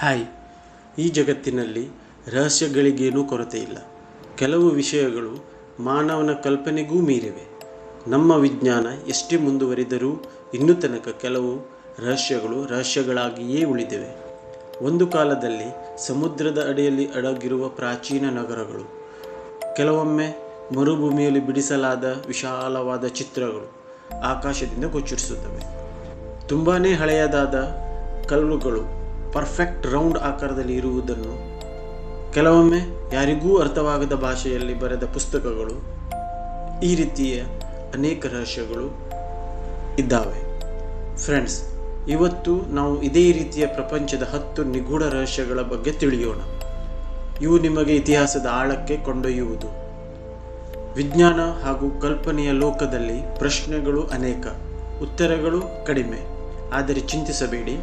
Hi. ಈ ಜಗತ್ತಿನಲ್ಲಿ ರಹಸ್ಯಗಳಿಗೇನೂ ಕೊರತೆ ಇಲ್ಲ. ಕೆಲವು ವಿಷಯಗಳು ಮಾನವನ ಕಲ್ಪನೆಗೂ ಮೀರಿವೆ. ನಮ್ಮ ವಿಜ್ಞಾನ ಎಷ್ಟೇ ಮುಂದುವರಿದರೂ ಇನ್ನೂ ತನಕ ಕೆಲವು ರಹಸ್ಯಗಳು ರಹಸ್ಯಗಳಾಗಿಯೇ ಉಳಿದಿವೆ. ಒಂದು ಕಾಲದಲ್ಲಿ ಸಮುದ್ರದ ಅಡಿಯಲ್ಲಿ ಅಡಗಿರುವ ಪ್ರಾಚೀನ ನಗರಗಳು, ಕೆಲವೊಮ್ಮೆ ಮರುಭೂಮಿಯಲ್ಲಿ ಬಿಡಿಸಲಾದ ವಿಶಾಲವಾದ ಚಿತ್ರಗಳು ಆಕಾಶದಿಂದ ಗೋಚರಿಸುತ್ತವೆ. ತುಂಬಾ ಹಳೆಯದಾದ ಕಲ್ಲುಗಳು ಪರ್ಫೆಕ್ಟ್ ರೌಂಡ್ ಆಕಾರದಲ್ಲಿ ಇರುವುದನ್ನು, ಕೆಲವೊಮ್ಮೆ ಯಾರಿಗೂ ಅರ್ಥವಾಗದ ಭಾಷೆಯಲ್ಲಿ ಬರೆದ ಪುಸ್ತಕಗಳು, ಈ ರೀತಿಯ ಅನೇಕ ರಹಸ್ಯಗಳು ಇದ್ದಾವೆ. ಫ್ರೆಂಡ್ಸ್, ಇವತ್ತು ನಾವು ಇದೇ ರೀತಿಯ ಪ್ರಪಂಚದ 10 ನಿಗೂಢ ರಹಸ್ಯಗಳ ಬಗ್ಗೆ ತಿಳಿಯೋಣ. ಇವು ನಿಮಗೆ ಇತಿಹಾಸದ ಆಳಕ್ಕೆ ಕೊಂಡೊಯ್ಯುವುದು. ವಿಜ್ಞಾನ ಹಾಗೂ ಕಲ್ಪನೆಯ ಲೋಕದಲ್ಲಿ ಪ್ರಶ್ನೆಗಳು ಅನೇಕ, ಉತ್ತರಗಳು ಕಡಿಮೆ. ಆದರೆ ಚಿಂತಿಸಬೇಡಿ,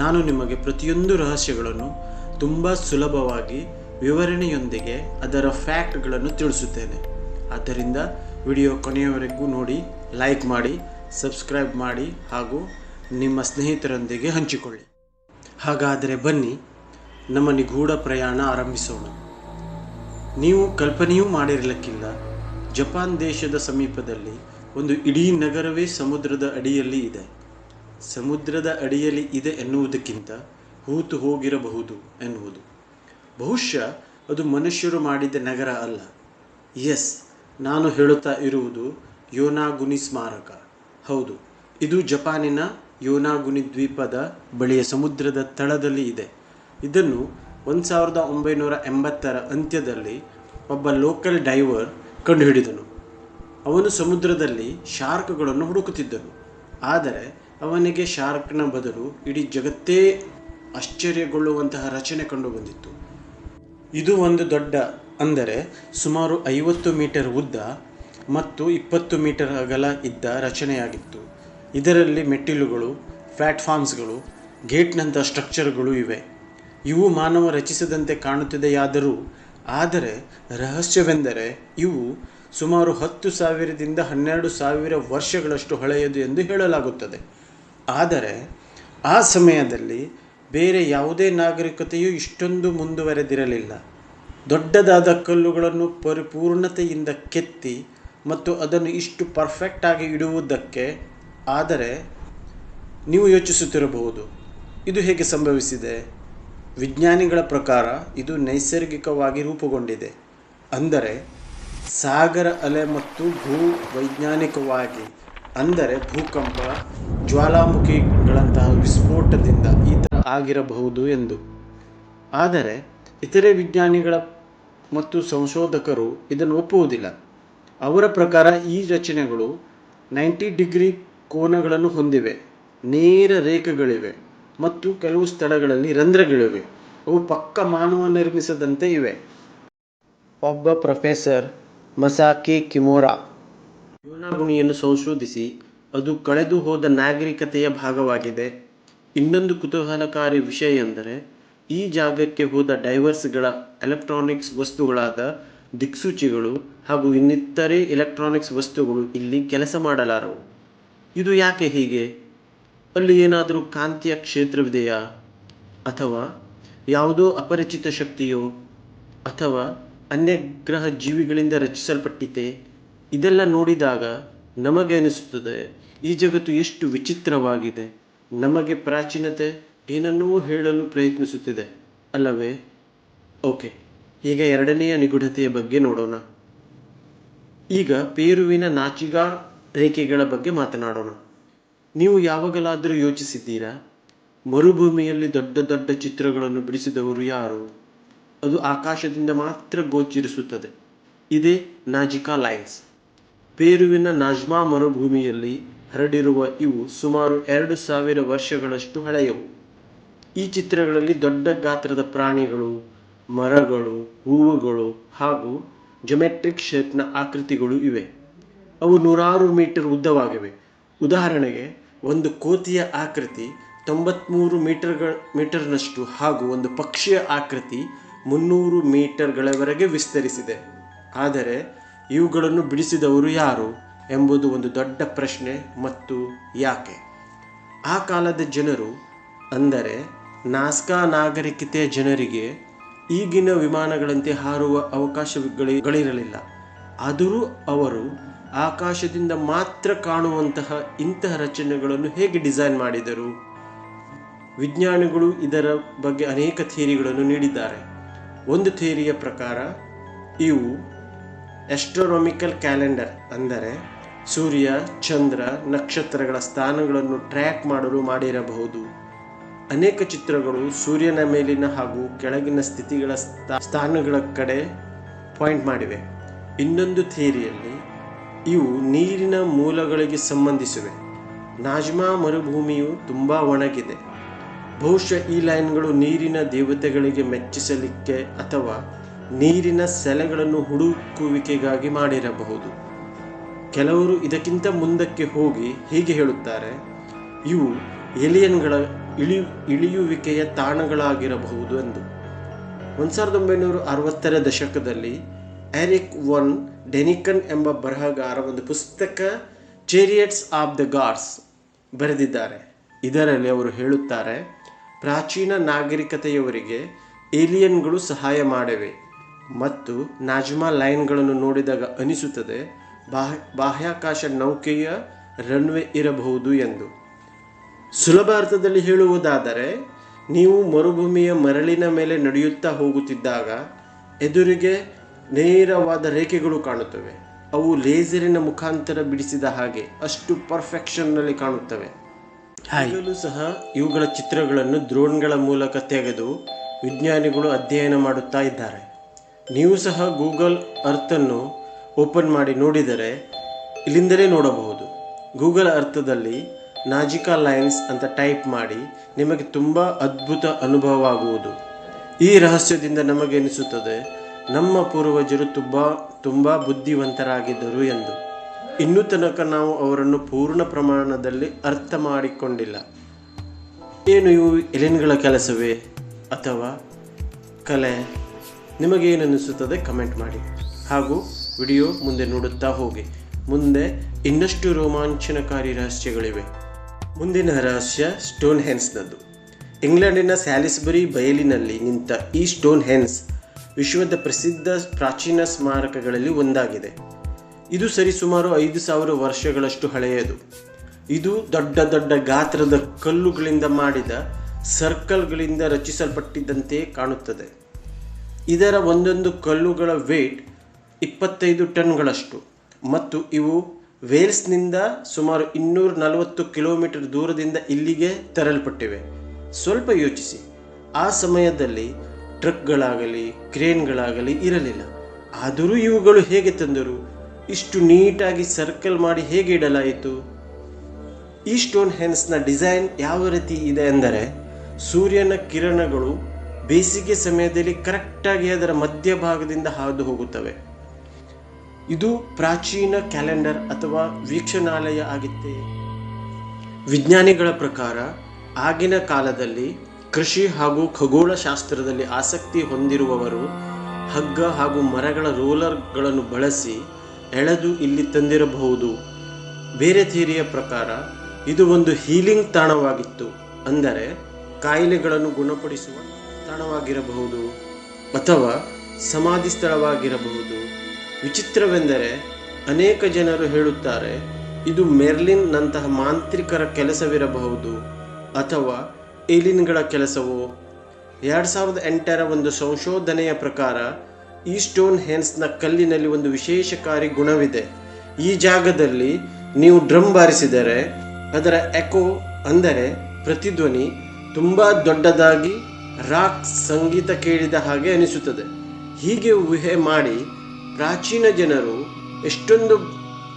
ನಾನು ನಿಮಗೆ ಪ್ರತಿಯೊಂದು ರಹಸ್ಯಗಳನ್ನು ತುಂಬ ಸುಲಭವಾಗಿ ವಿವರಣೆಯೊಂದಿಗೆ ಅದರ ಫ್ಯಾಕ್ಟ್ಗಳನ್ನು ತಿಳಿಸುತ್ತೇನೆ. ಆದ್ದರಿಂದ ವಿಡಿಯೋ ಕೊನೆಯವರೆಗೂ ನೋಡಿ, ಲೈಕ್ ಮಾಡಿ, ಸಬ್ಸ್ಕ್ರೈಬ್ ಮಾಡಿ ಹಾಗೂ ನಿಮ್ಮ ಸ್ನೇಹಿತರೊಂದಿಗೆ ಹಂಚಿಕೊಳ್ಳಿ. ಹಾಗಾದರೆ ಬನ್ನಿ, ನಮ್ಮ ನಿಗೂಢ ಪ್ರಯಾಣ ಆರಂಭಿಸೋಣ. ನೀವು ಕಲ್ಪನೆಯೂ ಮಾಡಿರಲಿಕ್ಕಿಲ್ಲ, ಜಪಾನ್ ದೇಶದ ಸಮೀಪದಲ್ಲಿ ಒಂದು ಇಡೀ ನಗರವೇ ಸಮುದ್ರದ ಅಡಿಯಲ್ಲಿ ಇದೆ. ಸಮುದ್ರದ ಅಡಿಯಲ್ಲಿ ಇದೆ ಎನ್ನುವುದಕ್ಕಿಂತ ಹೂತು ಹೋಗಿರಬಹುದು ಎನ್ನುವುದು. ಬಹುಶಃ ಅದು ಮನುಷ್ಯರು ಮಾಡಿದ ನಗರ ಅಲ್ಲ. ಎಸ್, ನಾನು ಹೇಳುತ್ತಾ ಇರುವುದು ಯೋನಾಗುನಿ ಸ್ಮಾರಕ. ಹೌದು, ಇದು ಜಪಾನಿನ ಯೋನಾಗುನಿ ದ್ವೀಪದ ಬಳಿಯ ಸಮುದ್ರದ ತಳದಲ್ಲಿ ಇದೆ. ಇದನ್ನು 1980ರ ಅಂತ್ಯದಲ್ಲಿ ಒಬ್ಬ ಲೋಕಲ್ ಡೈವರ್ ಕಂಡುಹಿಡಿದನು. ಅವನು ಸಮುದ್ರದಲ್ಲಿ ಶಾರ್ಕ್ಗಳನ್ನು ಹುಡುಕುತ್ತಿದ್ದನು. ಆದರೆ ಅವನಿಗೆ ಶಾರ್ಕ್ನ ಬದಲು ಇಡೀ ಜಗತ್ತೇ ಆಶ್ಚರ್ಯಗೊಳ್ಳುವಂತಹ ರಚನೆ ಕಂಡುಬಂದಿತ್ತು. ಇದು ಒಂದು ದೊಡ್ಡ, ಅಂದರೆ ಸುಮಾರು 50 ಮೀಟರ್ ಉದ್ದ ಮತ್ತು 20 ಮೀಟರ್ ಅಗಲ ಇದ್ದ ರಚನೆಯಾಗಿತ್ತು. ಇದರಲ್ಲಿ ಮೆಟ್ಟಿಲುಗಳು, ಪ್ಲಾಟ್ಫಾರ್ಮ್ಸ್ಗಳು, ಗೇಟ್ನಂಥ ಸ್ಟ್ರಕ್ಚರ್ಗಳು ಇವೆ. ಇವು ಮಾನವ ರಚಿಸದಂತೆ ಕಾಣುತ್ತಿದೆಯಾದರೂ, ಆದರೆ ರಹಸ್ಯವೆಂದರೆ ಇವು ಸುಮಾರು 10,000ದಿಂದ 12,000 ವರ್ಷಗಳಷ್ಟು ಹಳೆಯದು ಎಂದು ಹೇಳಲಾಗುತ್ತದೆ. ಆದರೆ ಆ ಸಮಯದಲ್ಲಿ ಬೇರೆ ಯಾವುದೇ ನಾಗರಿಕತೆಯೂ ಇಷ್ಟೊಂದು ಮುಂದುವರೆದಿರಲಿಲ್ಲ. ದೊಡ್ಡದಾದ ಕಲ್ಲುಗಳನ್ನು ಪರಿಪೂರ್ಣತೆಯಿಂದ ಕೆತ್ತಿ ಮತ್ತು ಅದನ್ನು ಇಷ್ಟು ಪರ್ಫೆಕ್ಟಾಗಿ ಇಡುವುದಕ್ಕೆ. ಆದರೆ ನೀವು ಯೋಚಿಸುತ್ತಿರಬಹುದು, ಇದು ಹೇಗೆ ಸಂಭವಿಸಿದೆ? ವಿಜ್ಞಾನಿಗಳ ಪ್ರಕಾರ ಇದು ನೈಸರ್ಗಿಕವಾಗಿ ರೂಪುಗೊಂಡಿದೆ. ಅಂದರೆ ಸಾಗರ ಅಲೆ ಮತ್ತು ವೈಜ್ಞಾನಿಕವಾಗಿ, ಅಂದರೆ ಭೂಕಂಪ, ಜ್ವಾಲಾಮುಖಿಗಳಂತಹ ವಿಸ್ಫೋಟದಿಂದ ಈ ಥರ ಆಗಿರಬಹುದು ಎಂದು. ಆದರೆ ಇತರೆ ವಿಜ್ಞಾನಿಗಳ ಮತ್ತು ಸಂಶೋಧಕರು ಇದನ್ನು ಒಪ್ಪುವುದಿಲ್ಲ. ಅವರ ಪ್ರಕಾರ ಈ ರಚನೆಗಳು 90 ಡಿಗ್ರಿ ಕೋನಗಳನ್ನು ಹೊಂದಿವೆ, ನೇರ ರೇಖೆಗಳಿವೆ ಮತ್ತು ಕೆಲವು ಸ್ಥಳಗಳಲ್ಲಿ ರಂಧ್ರಗಳಿವೆ. ಅವು ಪಕ್ಕ ಮಾನವ ನಿರ್ಮಿಸದಂತೆ ಇವೆ. ಒಬ್ಬ ಪ್ರೊಫೆಸರ್ ಮಸಾಕಿ ಕಿಮುರಾ ಯೋನಾಗುನಿಯನ್ನು ಸಂಶೋಧಿಸಿ ಅದು ಕಳೆದು ಹೋದ ನಾಗರಿಕತೆಯ ಭಾಗವಾಗಿದೆ. ಇನ್ನೊಂದು ಕುತೂಹಲಕಾರಿ ವಿಷಯ ಎಂದರೆ, ಈ ಜಾಗಕ್ಕೆ ಹೋದ ಡೈವರ್ಸ್ಗಳ ಎಲೆಕ್ಟ್ರಾನಿಕ್ಸ್ ವಸ್ತುಗಳಾದ ದಿಕ್ಸೂಚಿಗಳು ಹಾಗೂ ಇನ್ನಿತರೆ ಎಲೆಕ್ಟ್ರಾನಿಕ್ಸ್ ವಸ್ತುಗಳು ಇಲ್ಲಿ ಕೆಲಸ ಮಾಡಲಾರವು. ಇದು ಯಾಕೆ ಹೀಗೆ? ಅಲ್ಲಿ ಏನಾದರೂ ಕಾಂತೀಯ ಕ್ಷೇತ್ರವಿದೆಯಾ? ಅಥವಾ ಯಾವುದೋ ಅಪರಿಚಿತ ಶಕ್ತಿಯೋ? ಅಥವಾ ಅನ್ಯಗ್ರಹ ಜೀವಿಗಳಿಂದ ರಚಿಸಲ್ಪಟ್ಟಿತೆ? ಇದೆಲ್ಲ ನೋಡಿದಾಗ ನಮಗೆ ಅನಿಸುತ್ತದೆ, ಈ ಜಗತ್ತು ಎಷ್ಟು ವಿಚಿತ್ರವಾಗಿದೆ. ನಮಗೆ ಪ್ರಾಚೀನತೆ ಏನನ್ನೂ ಹೇಳಲು ಪ್ರಯತ್ನಿಸುತ್ತಿದೆ, ಅಲ್ಲವೇ? ಓಕೆ, ಈಗ ಎರಡನೆಯ ನಿಗೂಢತೆಯ ಬಗ್ಗೆ ನೋಡೋಣ. ಈಗ ಪೇರುವಿನ ನಾಚಿಗಾ ರೇಖೆಗಳ ಬಗ್ಗೆ ಮಾತನಾಡೋಣ. ನೀವು ಯಾವಾಗಲಾದರೂ ಯೋಚಿಸಿದ್ದೀರಾ, ಮರುಭೂಮಿಯಲ್ಲಿ ದೊಡ್ಡ ದೊಡ್ಡ ಚಿತ್ರಗಳನ್ನು ಬಿಡಿಸಿದವರು ಯಾರು? ಅದು ಆಕಾಶದಿಂದ ಮಾತ್ರ ಗೋಚರಿಸುತ್ತದೆ. ಇದೇ ನಾಜಿಕಾ ಲೈನ್ಸ್. ಪೇರುವಿನ ನಾಜ್ಮಾ ಮರುಭೂಮಿಯಲ್ಲಿ ಹರಡಿರುವ ಇವು ಸುಮಾರು 2,000 ವರ್ಷಗಳಷ್ಟು ಹಳೆಯವು. ಈ ಚಿತ್ರಗಳಲ್ಲಿ ದೊಡ್ಡ ಗಾತ್ರದ ಪ್ರಾಣಿಗಳು, ಮರಗಳು, ಹೂವುಗಳು ಹಾಗೂ ಜೊಮೆಟ್ರಿಕ್ ಶೇಪ್ನ ಆಕೃತಿಗಳು ಇವೆ. ಅವು 100 ಮೀಟರ್ ಉದ್ದವಾಗಿವೆ. ಉದಾಹರಣೆಗೆ, ಒಂದು ಕೋತಿಯ ಆಕೃತಿ 93 ಮೀಟರ್ನಷ್ಟು ಹಾಗೂ ಒಂದು ಪಕ್ಷಿಯ ಆಕೃತಿ 300 ಮೀಟರ್ಗಳವರೆಗೆ ವಿಸ್ತರಿಸಿದೆ. ಆದರೆ ಇವುಗಳನ್ನು ಬಿಡಿಸಿದವರು ಯಾರು ಎಂಬುದು ಒಂದು ದೊಡ್ಡ ಪ್ರಶ್ನೆ. ಮತ್ತು ಯಾಕೆ? ಆ ಕಾಲದ ಜನರು, ಅಂದರೆ ನಾಸ್ಕಾ ನಾಗರಿಕತೆಯ ಜನರಿಗೆ ಈಗಿನ ವಿಮಾನಗಳಂತೆ ಹಾರುವ ಅವಕಾಶಗಳಿರಲಿಲ್ಲ. ಆದರೂ ಅವರು ಆಕಾಶದಿಂದ ಮಾತ್ರ ಕಾಣುವಂತಹ ಇಂತಹ ರಚನೆಗಳನ್ನು ಹೇಗೆ ಡಿಸೈನ್ ಮಾಡಿದರು? ವಿಜ್ಞಾನಿಗಳು ಇದರ ಬಗ್ಗೆ ಅನೇಕ ಥಿಯರಿಗಳನ್ನು ನೀಡಿದ್ದಾರೆ. ಒಂದು ಥಿಯರಿಯ ಪ್ರಕಾರ ಇವು ಆಸ್ಟ್ರೋನಾಮಿಕಲ್ ಕ್ಯಾಲೆಂಡರ್, ಅಂದರೆ ಸೂರ್ಯ, ಚಂದ್ರ, ನಕ್ಷತ್ರಗಳ ಸ್ಥಾನಗಳನ್ನು ಟ್ರ್ಯಾಕ್ ಮಾಡಲು ಮಾಡಿರಬಹುದು. ಅನೇಕ ಚಿತ್ರಗಳು ಸೂರ್ಯನ ಮೇಲಿನ ಹಾಗೂ ಕೆಳಗಿನ ಸ್ಥಿತಿಗಳ ಸ್ಥಾನಗಳ ಕಡೆ ಪಾಯಿಂಟ್ ಮಾಡಿವೆ. ಇನ್ನೊಂದು ಥಿಯರಿಯಲ್ಲಿ ಇವು ನೀರಿನ ಮೂಲಗಳಿಗೆ ಸಂಬಂಧಿಸಿವೆ. ನಾಜ್ಮಾ ಮರುಭೂಮಿಯು ತುಂಬ ಒಣಗಿದೆ. ಬಹುಶಃ ಈ ಲೈನ್ಗಳು ನೀರಿನ ದೇವತೆಗಳಿಗೆ ಮೆಚ್ಚಿಸಲಿಕ್ಕೆ ಅಥವಾ ನೀರಿನ ಸೆಲೆಗಳನ್ನು ಹುಡುಕುವಿಕೆಗಾಗಿ ಮಾಡಿರಬಹುದು. ಕೆಲವರು ಇದಕ್ಕಿಂತ ಮುಂದಕ್ಕೆ ಹೋಗಿ ಹೀಗೆ ಹೇಳುತ್ತಾರೆ, ಇವು ಏಲಿಯನ್ಗಳ ಇಳಿಯುವಿಕೆಯ ತಾಣಗಳಾಗಿರಬಹುದು ಎಂದು. 1960ರ ದಶಕದಲ್ಲಿ ಎರಿಕ್ ವಾನ್ ಡೆನಿಕನ್ ಎಂಬ ಬರಹಗಾರ ಒಂದು ಪುಸ್ತಕ ಚಾರಿಯಟ್ಸ್ ಆಫ್ ದ ಗಾಡ್ಸ್ ಬರೆದಿದ್ದಾರೆ. ಇದರಲ್ಲಿ ಅವರು ಹೇಳುತ್ತಾರೆ, ಪ್ರಾಚೀನ ನಾಗರಿಕತೆಯವರಿಗೆ ಏಲಿಯನ್ಗಳು ಸಹಾಯ ಮಾಡಿವೆ ಮತ್ತು ನಾಜ್ಮಾ ಲೈನ್ಗಳನ್ನು ನೋಡಿದಾಗ ಅನಿಸುತ್ತದೆ ಬಾಹ್ಯಾಕಾಶ ನೌಕೆಯ ರನ್ವೇ ಇರಬಹುದು ಎಂದು. ಸುಲಭ ಅರ್ಥದಲ್ಲಿ ಹೇಳುವುದಾದರೆ, ನೀವು ಮರುಭೂಮಿಯ ಮರಳಿನ ಮೇಲೆ ನಡೆಯುತ್ತಾ ಹೋಗುತ್ತಿದ್ದಾಗ ಎದುರಿಗೆ ನೇರವಾದ ರೇಖೆಗಳು ಕಾಣುತ್ತವೆ. ಅವು ಲೇಸರಿನ ಮುಖಾಂತರ ಬಿಡಿಸಿದ ಹಾಗೆ ಅಷ್ಟು ಪರ್ಫೆಕ್ಷನ್ನಲ್ಲಿ ಕಾಣುತ್ತವೆ. ಈಗಲೂ ಸಹ ಇವುಗಳ ಚಿತ್ರಗಳನ್ನು ಡ್ರೋನ್ಗಳ ಮೂಲಕ ತೆಗೆದು ವಿಜ್ಞಾನಿಗಳು ಅಧ್ಯಯನ ಮಾಡುತ್ತಾ ಇದ್ದಾರೆ. ನೀವು ಸಹ ಗೂಗಲ್ ಅರ್ಥನ್ನು ಓಪನ್ ಮಾಡಿ ನೋಡಿದರೆ ಇಲ್ಲಿಂದಲೇ ನೋಡಬಹುದು. ಗೂಗಲ್ ಅರ್ಥದಲ್ಲಿ ನಾಜಿಕಾ ಲೈನ್ಸ್ ಅಂತ ಟೈಪ್ ಮಾಡಿ ನಿಮಗೆ ತುಂಬ ಅದ್ಭುತ ಅನುಭವವಾಗುವುದು. ಈ ರಹಸ್ಯದಿಂದ ನಮಗೆ ಅನಿಸುತ್ತದೆ ನಮ್ಮ ಪೂರ್ವಜರು ತುಂಬ ಬುದ್ಧಿವಂತರಾಗಿದ್ದರು ಎಂದು. ಇನ್ನೂ ತನಕ ನಾವು ಅವರನ್ನು ಪೂರ್ಣ ಪ್ರಮಾಣದಲ್ಲಿ ಅರ್ಥ ಮಾಡಿಕೊಂಡಿಲ್ಲ. ಏನು ಇವು ಎಲಿಯನ್ಗಳ ಕೆಲಸವೇ ಅಥವಾ ಕಲೆ? ನಿಮಗೇನನ್ನಿಸುತ್ತದೆ ಕಮೆಂಟ್ ಮಾಡಿ. ಹಾಗೂ ವಿಡಿಯೋ ಮುಂದೆ ನೋಡುತ್ತಾ ಹೋಗಿ. ಮುಂದೆ ಇನ್ನಷ್ಟು ರೋಮಾಂಚನಕಾರಿ ರಹಸ್ಯಗಳಿವೆ. ಮುಂದಿನ ರಹಸ್ಯ ಸ್ಟೋನ್ ಹೆನ್ಸ್ನದ್ದು. ಇಂಗ್ಲೆಂಡಿನ ಸ್ಯಾಲಿಸ್ಬರಿ ಬಯಲಿನಲ್ಲಿ ನಿಂತ ಈ ಸ್ಟೋನ್ ಹೆನ್ಸ್ ವಿಶ್ವದ ಪ್ರಸಿದ್ಧ ಪ್ರಾಚೀನ ಸ್ಮಾರಕಗಳಲ್ಲಿ ಒಂದಾಗಿದೆ. ಇದು ಸರಿಸುಮಾರು 5000 ವರ್ಷಗಳಷ್ಟು ಹಳೆಯದು. ಇದು ದೊಡ್ಡ ದೊಡ್ಡ ಗಾತ್ರದ ಕಲ್ಲುಗಳಿಂದ ಮಾಡಿದ ಸರ್ಕಲ್ಗಳಿಂದ ರಚಿಸಲ್ಪಟ್ಟಿದ್ದಂತೆ ಕಾಣುತ್ತದೆ. ಇದರ ಒಂದೊಂದು ಕಲ್ಲುಗಳ ವೇಟ್ 25 ಟನ್ಗಳಷ್ಟು ಮತ್ತು ಇವು ವೇಲ್ಸ್ನಿಂದ ಸುಮಾರು 240 ಕಿಲೋಮೀಟರ್ ದೂರದಿಂದ ಇಲ್ಲಿಗೆ ತರಲ್ಪಟ್ಟಿವೆ. ಸ್ವಲ್ಪ ಯೋಚಿಸಿ, ಆ ಸಮಯದಲ್ಲಿ ಟ್ರಕ್ಗಳಾಗಲಿ ಕ್ರೇನ್ಗಳಾಗಲಿ ಇರಲಿಲ್ಲ. ಆದರೂ ಇವುಗಳು ಹೇಗೆ ತಂದರು? ಇಷ್ಟು ನೀಟಾಗಿ ಸರ್ಕಲ್ ಮಾಡಿ ಹೇಗೆ ಇಡಲಾಯಿತು? ಈ ಸ್ಟೋನ್ ಹೆನ್ಸ್ನ ಡಿಸೈನ್ ಯಾವ ರೀತಿ ಇದೆ ಎಂದರೆ, ಸೂರ್ಯನ ಕಿರಣಗಳು ಬೇಸಿಗೆ ಸಮಯದಲ್ಲಿ ಕರೆಕ್ಟಾಗಿ ಅದರ ಮಧ್ಯಭಾಗದಿಂದ ಹಾದು ಹೋಗುತ್ತವೆ. ಇದು ಪ್ರಾಚೀನ ಕ್ಯಾಲೆಂಡರ್ ಅಥವಾ ವೀಕ್ಷಣಾಲಯ ಆಗಿತ್ತೆ. ವಿಜ್ಞಾನಿಗಳ ಪ್ರಕಾರ ಆಗಿನ ಕಾಲದಲ್ಲಿ ಕೃಷಿ ಹಾಗೂ ಖಗೋಳಶಾಸ್ತ್ರದಲ್ಲಿ ಆಸಕ್ತಿ ಹೊಂದಿರುವವರು ಹಗ್ಗ ಹಾಗೂ ಮರಗಳ ರೋಲರ್ಗಳನ್ನು ಬಳಸಿ ಎಳೆದು ಇಲ್ಲಿ ತಂದಿರಬಹುದು. ಬೇರೆ ಥಿಯರಿಯ ಪ್ರಕಾರ ಇದು ಒಂದು ಹೀಲಿಂಗ್ ತಾಣವಾಗಿತ್ತು, ಅಂದರೆ ಕಾಯಿಲೆಗಳನ್ನು ಗುಣಪಡಿಸುವ ತಾಣವಾಗಿರಬಹುದು ಅಥವಾ ಸಮಾಧಿ ಸ್ಥಳವಾಗಿರಬಹುದು. ವಿಚಿತ್ರವೆಂದರೆ ಅನೇಕ ಜನರು ಹೇಳುತ್ತಾರೆ ಇದು ಮೆರ್ಲಿನ್ ನಂತಹ ಮಾಂತ್ರಿಕರ ಕೆಲಸವಿರಬಹುದು ಅಥವಾ ಏಲಿಯನ್ಗಳ ಕೆಲಸವೋ. 2008ರ ಒಂದು ಸಂಶೋಧನೆಯ ಪ್ರಕಾರ ಈ ಸ್ಟೋನ್ ಹೆನ್ಸ್ನ ಕಲ್ಲಿನಲ್ಲಿ ಒಂದು ವಿಶೇಷಕಾರಿ ಗುಣವಿದೆ. ಈ ಜಾಗದಲ್ಲಿ ನೀವು ಡ್ರಮ್ ಬಾರಿಸಿದರೆ ಅದರ ಎಕೋ ಅಂದರೆ ಪ್ರತಿಧ್ವನಿ ತುಂಬ ದೊಡ್ಡದಾಗಿ ರಾಕ್ ಸಂಗೀತ ಕೇಳಿದ ಹಾಗೆ ಅನಿಸುತ್ತದೆ. ಹೀಗೆ ಊಹೆ ಮಾಡಿ ಪ್ರಾಚೀನ ಜನರು ಎಷ್ಟೊಂದು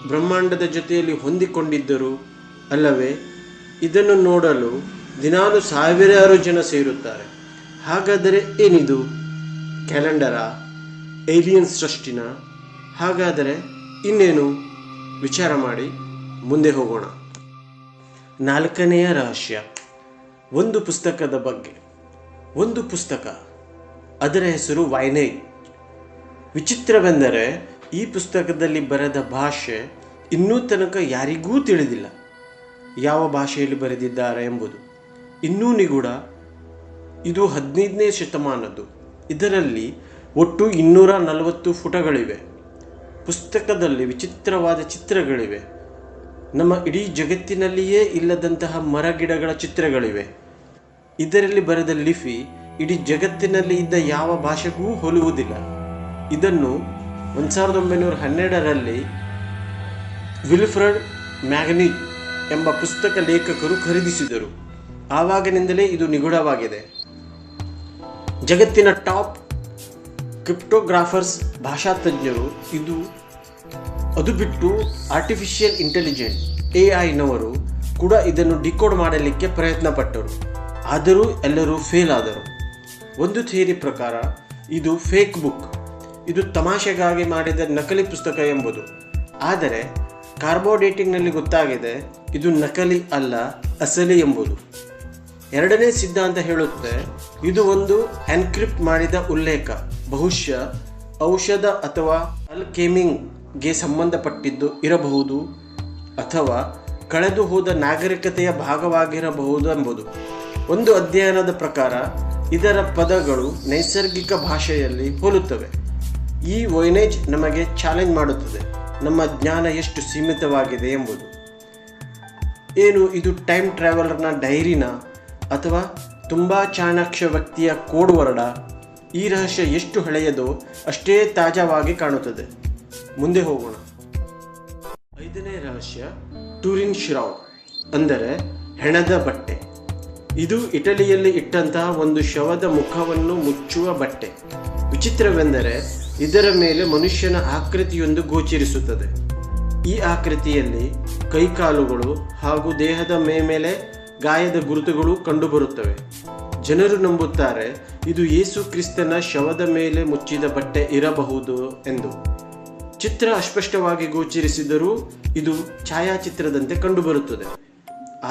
ಬ್ರಹ್ಮಾಂಡದ ಜೊತೆಯಲ್ಲಿ ಹೊಂದಿಕೊಂಡಿದ್ದರು ಅಲ್ಲವೇ? ಇದನ್ನು ನೋಡಲು ದಿನಾಲು ಸಾವಿರಾರು ಜನ ಸೇರುತ್ತಾರೆ. ಹಾಗಾದರೆ ಏನಿದು? ಕ್ಯಾಲೆಂಡರಾ? ಏಲಿಯನ್ ಸೃಷ್ಟಿನ? ಹಾಗಾದರೆ ಇನ್ನೇನು? ವಿಚಾರ ಮಾಡಿ ಮುಂದೆ ಹೋಗೋಣ. 4ನೆಯ ರಹಸ್ಯ, ಒಂದು ಪುಸ್ತಕದ ಬಗ್ಗೆ. ಒಂದು ಪುಸ್ತಕ, ಅದರ ಹೆಸರು ವೈನೇಜ್. ವಿಚಿತ್ರವೆಂದರೆ ಈ ಪುಸ್ತಕದಲ್ಲಿ ಬರೆದ ಭಾಷೆ ಇನ್ನೂ ತನಕ ಯಾರಿಗೂ ತಿಳಿದಿಲ್ಲ. ಯಾವ ಭಾಷೆಯಲ್ಲಿ ಬರೆದಿದ್ದಾರೆ ಎಂಬುದು ಇನ್ನೂ ನಿಗೂಢ. ಇದು 15ನೇ ಶತಮಾನದ್ದು. ಇದರಲ್ಲಿ ಒಟ್ಟು 240 ಪುಟಗಳಿವೆ. ಪುಸ್ತಕದಲ್ಲಿ ವಿಚಿತ್ರವಾದ ಚಿತ್ರಗಳಿವೆ. ನಮ್ಮ ಇಡೀ ಜಗತ್ತಿನಲ್ಲಿಯೇ ಇಲ್ಲದಂತಹ ಮರಗಿಡಗಳ ಚಿತ್ರಗಳಿವೆ. ಇದರಲ್ಲಿ ಬರೆದ ಲಿಪಿ ಇಡೀ ಜಗತ್ತಿನಲ್ಲಿ ಇದ್ದ ಯಾವ ಭಾಷೆಗೂ ಹೋಲುವುದಿಲ್ಲ. ಇದನ್ನು 1912ರಲ್ಲಿ ವಿಲ್ಫ್ರೆಡ್ ಮ್ಯಾಗ್ನಿಚ್ ಎಂಬ ಪುಸ್ತಕ ಲೇಖಕರು ಖರೀದಿಸಿದರು. ಆವಾಗಿನಿಂದಲೇ ಇದು ನಿಗೂಢವಾಗಿದೆ. ಜಗತ್ತಿನ ಟಾಪ್ ಕ್ರಿಪ್ಟೋಗ್ರಾಫರ್ಸ್, ಭಾಷಾತಜ್ಞರು ಅದು ಬಿಟ್ಟು ಆರ್ಟಿಫಿಷಿಯಲ್ ಇಂಟೆಲಿಜೆನ್ಸ್ AI ಕೂಡ ಇದನ್ನು ಡಿಕೋಡ್ ಮಾಡಲಿಕ್ಕೆ ಪ್ರಯತ್ನ ಪಟ್ಟರು. ಆದರೂ ಎಲ್ಲರೂ ಫೇಲ್ ಆದರು. ಒಂದು ಥಿಯರಿ ಪ್ರಕಾರ ಇದು ಫೇಕ್ ಬುಕ್, ಇದು ತಮಾಷೆಗಾಗಿ ಮಾಡಿದ ನಕಲಿ ಪುಸ್ತಕ ಎಂಬುದು. ಆದರೆ ಕಾರ್ಬೋಡೇಟಿಂಗ್ನಲ್ಲಿ ಗೊತ್ತಾಗಿದೆ ಇದು ನಕಲಿ ಅಲ್ಲ, ಅಸಲಿ ಎಂಬುದು. ಎರಡನೇ ಸಿದ್ಧಾಂತ ಹೇಳುತ್ತೆ ಇದು ಒಂದು ಎನ್ಕ್ರಿಪ್ಟ್ ಮಾಡಿದ ಉಲ್ಲೇಖ, ಬಹುಶಃ ಔಷಧ ಅಥವಾ ಅಲ್ಕೆಮಿಂಗ್ಗೆ ಸಂಬಂಧಪಟ್ಟಿದ್ದು ಇರಬಹುದು ಅಥವಾ ಕಳೆದು ಹೋದ ನಾಗರಿಕತೆಯ ಭಾಗವಾಗಿರಬಹುದು ಎಂಬುದು. ಒಂದು ಅಧ್ಯಯನದ ಪ್ರಕಾರ ಇದರ ಪದಗಳು ನೈಸರ್ಗಿಕ ಭಾಷೆಯಲ್ಲಿ ಹೋಲುತ್ತವೆ. ಈ ವೋಯ್ನೇಜ್ ನಮಗೆ ಚಾಲೆಂಜ್ ಮಾಡುತ್ತದೆ, ನಮ್ಮ ಜ್ಞಾನ ಎಷ್ಟು ಸೀಮಿತವಾಗಿದೆ ಎಂಬುದು. ಏನು ಇದು ಟೈಮ್ ಟ್ರಾವೆಲರ್ನ ಡೈರಿನ ಅಥವಾ ತುಂಬ ಚಾಣಾಕ್ಷ ವ್ಯಕ್ತಿಯ ಕೋಡ್ ವರ್ಡ? ಈ ರಹಸ್ಯ ಎಷ್ಟು ಹಳೆಯದೋ ಅಷ್ಟೇ ತಾಜಾವಾಗಿ ಕಾಣುತ್ತದೆ. ಮುಂದೆ ಹೋಗೋಣ. 5ನೇ ರಹಸ್ಯ ಟೂರಿನ್ ಶ್ರೌಡ್, ಅಂದರೆ ಹೆಣದ ಬಟ್ಟೆ. ಇದು ಇಟಲಿಯಲ್ಲಿ ಇಟ್ಟಂತಹ ಒಂದು ಶವದ ಮುಖವನ್ನು ಮುಚ್ಚುವ ಬಟ್ಟೆ. ವಿಚಿತ್ರವೆಂದರೆ ಇದರ ಮೇಲೆ ಮನುಷ್ಯನ ಆಕೃತಿಯೊಂದು ಗೋಚರಿಸುತ್ತದೆ. ಈ ಆಕೃತಿಯಲ್ಲಿ ಕೈಕಾಲುಗಳು ಹಾಗೂ ದೇಹದ ಮೇಲೆ ಗಾಯದ ಗುರುತುಗಳು ಕಂಡುಬರುತ್ತವೆ. ಜನರು ನಂಬುತ್ತಾರೆ ಇದು ಯೇಸು ಕ್ರಿಸ್ತನ ಶವದ ಮೇಲೆ ಮುಚ್ಚಿದ ಬಟ್ಟೆ ಇರಬಹುದು ಎಂದು. ಚಿತ್ರ ಅಸ್ಪಷ್ಟವಾಗಿ ಗೋಚರಿಸಿದರೂ ಇದು ಛಾಯಾಚಿತ್ರದಂತೆ ಕಂಡುಬರುತ್ತದೆ.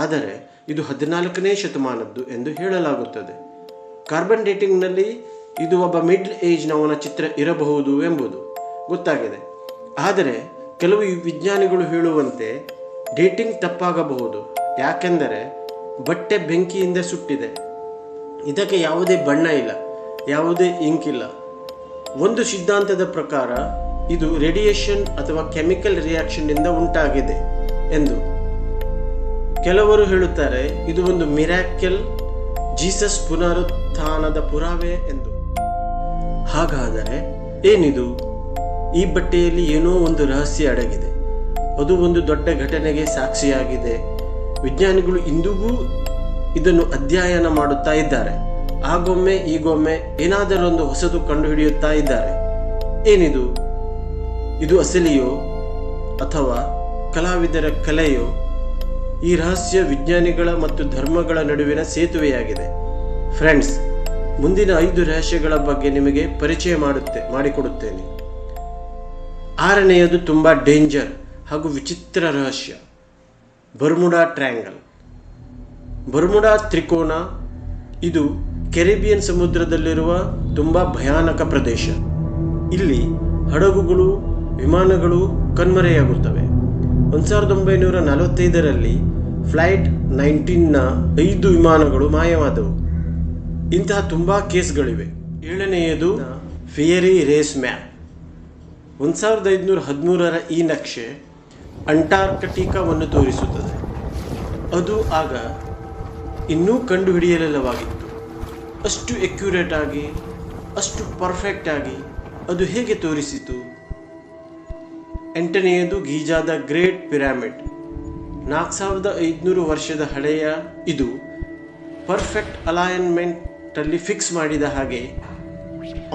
ಆದರೆ ಇದು 14ನೇ ಶತಮಾನದ್ದು ಎಂದು ಹೇಳಲಾಗುತ್ತದೆ. ಕಾರ್ಬನ್ ಡೇಟಿಂಗ್ನಲ್ಲಿ ಇದು ಒಬ್ಬ ಮಿಡ್ಲ್ ಏಜ್ನವನ ಚಿತ್ರ ಇರಬಹುದು ಎಂಬುದು ಗೊತ್ತಾಗಿದೆ. ಆದರೆ ಕೆಲವು ವಿಜ್ಞಾನಿಗಳು ಹೇಳುವಂತೆ ಡೇಟಿಂಗ್ ತಪ್ಪಾಗಬಹುದು. ಯಾಕೆಂದರೆ ಬಟ್ಟೆ ಬೆಂಕಿಯಿಂದ ಸುಟ್ಟಿದೆ. ಇದಕ್ಕೆ ಯಾವುದೇ ಬಣ್ಣ ಇಲ್ಲ, ಯಾವುದೇ ಇಂಕ್ ಇಲ್ಲ. ಒಂದು ಸಿದ್ಧಾಂತದ ಪ್ರಕಾರ ಇದು ರೇಡಿಯೇಷನ್ ಅಥವಾ ಕೆಮಿಕಲ್ ರಿಯಾಕ್ಷನ್ನಿಂದ ಉಂಟಾಗಿದೆ ಎಂದು. ಕೆಲವರು ಹೇಳುತ್ತಾರೆ ಇದು ಒಂದು ಮಿರಾಕಲ್, ಜೀಸಸ್ ಪುನರುತ್ಥಾನದ ಪುರಾವೆ ಎಂದು. ಹಾಗಾದರೆ ಏನಿದು? ಈ ಬಟ್ಟೆಯಲ್ಲಿ ಏನೋ ಒಂದು ರಹಸ್ಯ ಅಡಗಿದೆ. ಅದು ಒಂದು ದೊಡ್ಡ ಘಟನೆಗೆ ಸಾಕ್ಷಿಯಾಗಿದೆ. ವಿಜ್ಞಾನಿಗಳು ಇಂದಿಗೂ ಇದನ್ನು ಅಧ್ಯಯನ ಮಾಡುತ್ತಾ ಇದ್ದಾರೆ. ಆಗೊಮ್ಮೆ ಈಗೊಮ್ಮೆ ಏನಾದರೊಂದು ಹೊಸದು ಕಂಡುಹಿಡಿಯುತ್ತಾ ಇದ್ದಾರೆ. ಏನಿದು? ಇದು ಅಸಲಿಯೋ ಅಥವಾ ಕಲಾವಿದರ ಕಲೆಯೋ? ಈ ರಹಸ್ಯ ವಿಜ್ಞಾನಿಗಳ ಮತ್ತು ಧರ್ಮಗಳ ನಡುವಿನ ಸೇತುವೆಯಾಗಿದೆ. ಫ್ರೆಂಡ್ಸ್, ಮುಂದಿನ 5 ರಹಸ್ಯಗಳ ಬಗ್ಗೆ ನಿಮಗೆ ಪರಿಚಯ ಮಾಡಿಕೊಡುತ್ತೇನೆ. 6ನೇಯದು ತುಂಬ ಡೇಂಜರ್ ಹಾಗೂ ವಿಚಿತ್ರ ರಹಸ್ಯ, ಬರ್ಮುಡಾ ಟ್ರಯಾಂಗಲ್. ಬರ್ಮುಡಾ ತ್ರಿಕೋನ ಇದು ಕೆರಿಬಿಯನ್ ಸಮುದ್ರದಲ್ಲಿರುವ ತುಂಬ ಭಯಾನಕ ಪ್ರದೇಶ. ಇಲ್ಲಿ ಹಡಗುಗಳು, ವಿಮಾನಗಳು ಕಣ್ಮರೆಯಾಗುತ್ತವೆ. 1945ರಲ್ಲಿ ಫ್ಲೈಟ್ 19ನ 5 ವಿಮಾನಗಳು ಮಾಯವಾದವು. ಇಂತಹ ತುಂಬ ಕೇಸ್ಗಳಿವೆ. 7ನೇಯದು ಫಿಯರಿ ರೇಸ್ ಮ್ಯಾಪ್. 1513ರ ಈ ನಕ್ಷೆ ಅಂಟಾರ್ಕ್ಟಿಕಾವನ್ನು ತೋರಿಸುತ್ತದೆ. ಅದು ಆಗ ಇನ್ನೂ ಕಂಡುಹಿಡಿಯಲಿಲ್ಲವಾಗಿತ್ತು. ಅಷ್ಟು ಅಕ್ಯುರೇಟ್ ಆಗಿ, ಅಷ್ಟು ಪರ್ಫೆಕ್ಟ್ ಆಗಿ ಅದು ಹೇಗೆ ತೋರಿಸಿತು? 8ನೇಯದು ಗೀಜಾದ ಗ್ರೇಟ್ ಪಿರಾಮಿಡ್. 4500 ವರ್ಷದ ಹಳೆಯ ಇದು ಪರ್ಫೆಕ್ಟ್ ಅಲೈನ್ಮೆಂಟಲ್ಲಿ ಫಿಕ್ಸ್ ಮಾಡಿದ ಹಾಗೆ.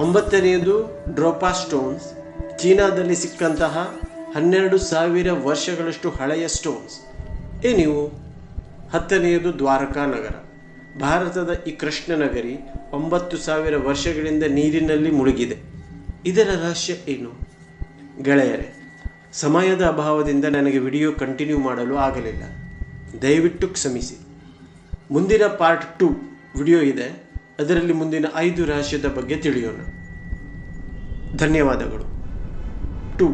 9ನೇಯದು ಡ್ರೋಪಾ ಸ್ಟೋನ್ಸ್, ಚೀನಾದಲ್ಲಿ ಸಿಕ್ಕಂತಹ 12,000 ವರ್ಷಗಳಷ್ಟು ಹಳೆಯ ಸ್ಟೋನ್ಸ್. ಏನಿವು? 10ನೇಯದು ದ್ವಾರಕಾ ನಗರ. ಭಾರತದ ಈ ಕೃಷ್ಣ ನಗರಿ 9,000 ವರ್ಷಗಳಿಂದ ನೀರಿನಲ್ಲಿ ಮುಳುಗಿದೆ. ಇದರ ರಹಸ್ಯ ಏನು? ಗೆಳೆಯರೆ, ಸಮಯದ ಅಭಾವದಿಂದ ನನಗೆ ವಿಡಿಯೋ ಕಂಟಿನ್ಯೂ ಮಾಡಲು ಆಗಲಿಲ್ಲ, ದಯವಿಟ್ಟು ಕ್ಷಮಿಸಿ. ಮುಂದಿನ ಪಾರ್ಟ್ 2 ವಿಡಿಯೋ ಇದೆ, ಅದರಲ್ಲಿ ಮುಂದಿನ 5 ರಹಸ್ಯದ ಬಗ್ಗೆ ತಿಳಿಯೋಣ. ಧನ್ಯವಾದಗಳು. 2